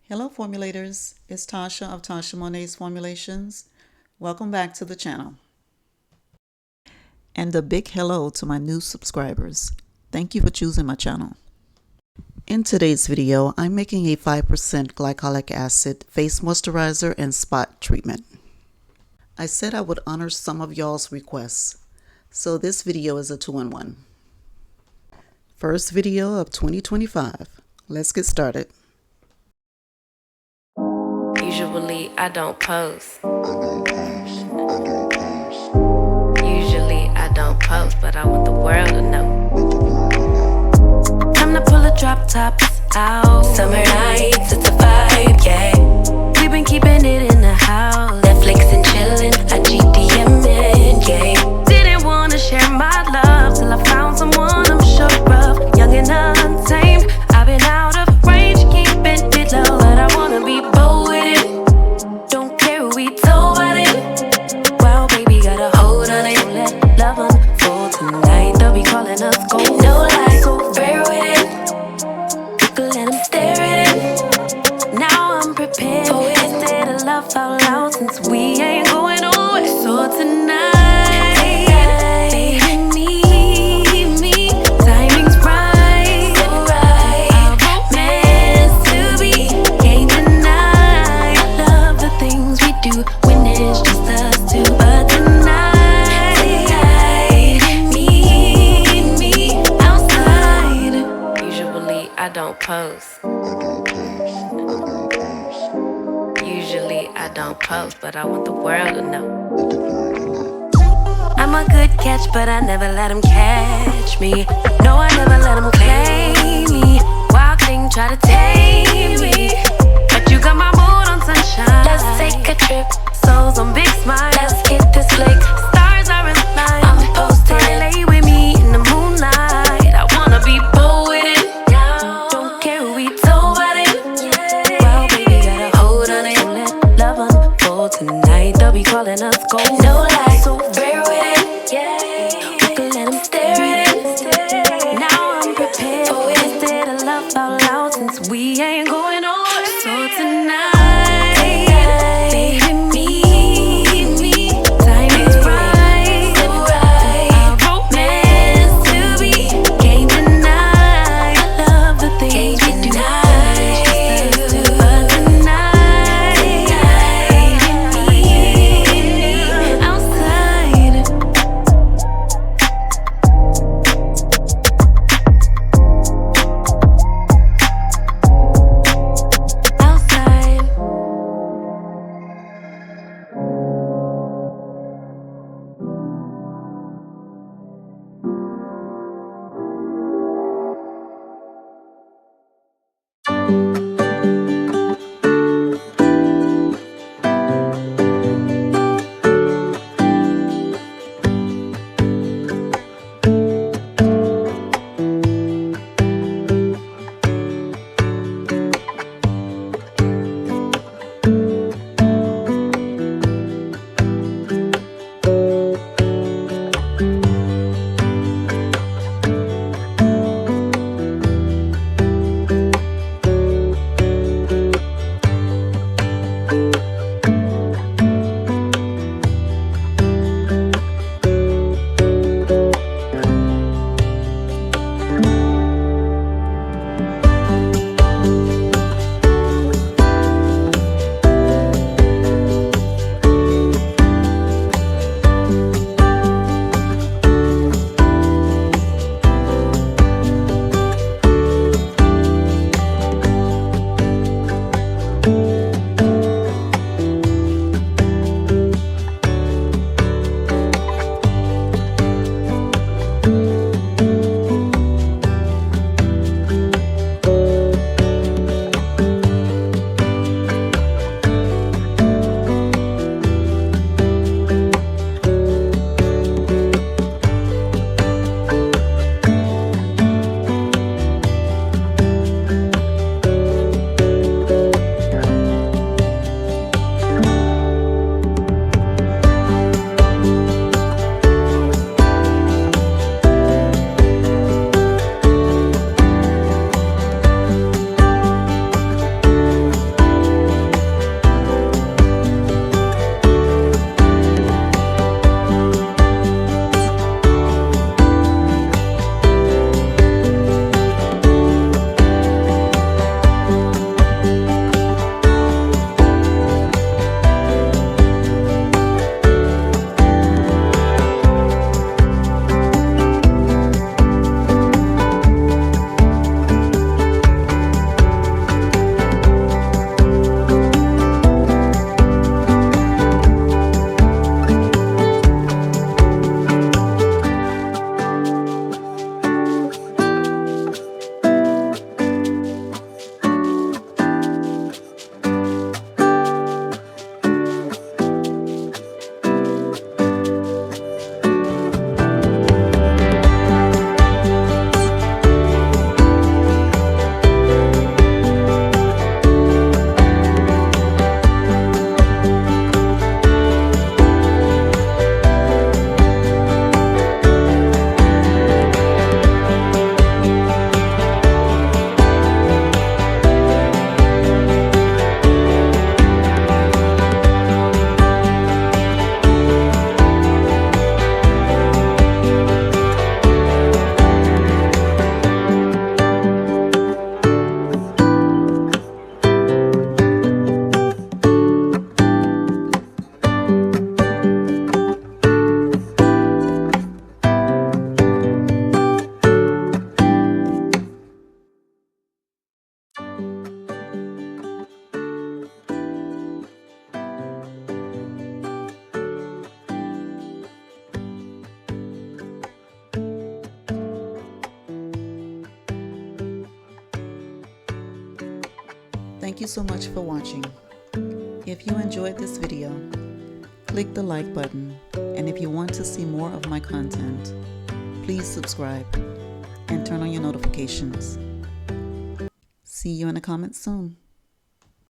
Hello formulators, it's Tasha of Tasha Monet's Formulations. Welcome back to the channel. And a big hello to my new subscribers. Thank you for choosing my channel. In today's video, I'm making a 5% glycolic acid face moisturizer and spot treatment. I said I would honor some of y'all's requests, so this video is a 2-in-1. First video of 2025. Let's get started. Usually I don't post. Usually I don't post, but I want the world to know. Time to pull the drop tops out. Summer nights, it's a vibe, yeah. We've been keeping it in the house. Netflix and chillin', I GDM'in', yeah. Didn't wanna share my love till I found someone I'm sure of. Young and untamed, I've been out of range, keeping it low, but I wanna be bold with it. Don't care who we told about it. Wow, baby, got a hold on it. Don't let love unfold tonight. They'll be calling us gold. No lie, so rare with it. You can let them stare at it. Now I'm prepared for it. Instead of love out loud, since we ain't going nowhere. So tonight, baby, need me. Timing's right, so right. Our romance to be can't deny. I love the things we do when it's just us two. But tonight, baby, need me outside. Usually I don't post. Usually I don't post, but I want the world to know. I'm a good catch, but I never let him catch me. No, I never let him claim me. Wild thing try to tame me, but you got my mood on sunshine. Let's take a trip, souls on big smile. Let's hit this lake, stars are in line. I'm posted, lay with me in the moonlight. I wanna be bold with it. Don't care who we told about it. Well, baby, got a hold on it. Don't let love unfold tonight. They'll be calling us gold. No lie, so rare with it. We can let them stare at it. Now I'm prepared for it. Instead of love out loud, since we ain't going nowhere. So tonight, baby, meet me. Timing's right, so right. Our romance to be can't deny. I love the things we do. But tonight, baby, meet me outside. Thank you so much for watching. If you enjoyed this video, click the like button, and if you want to see more of my content, please subscribe and turn on your notifications. See you in the comments soon.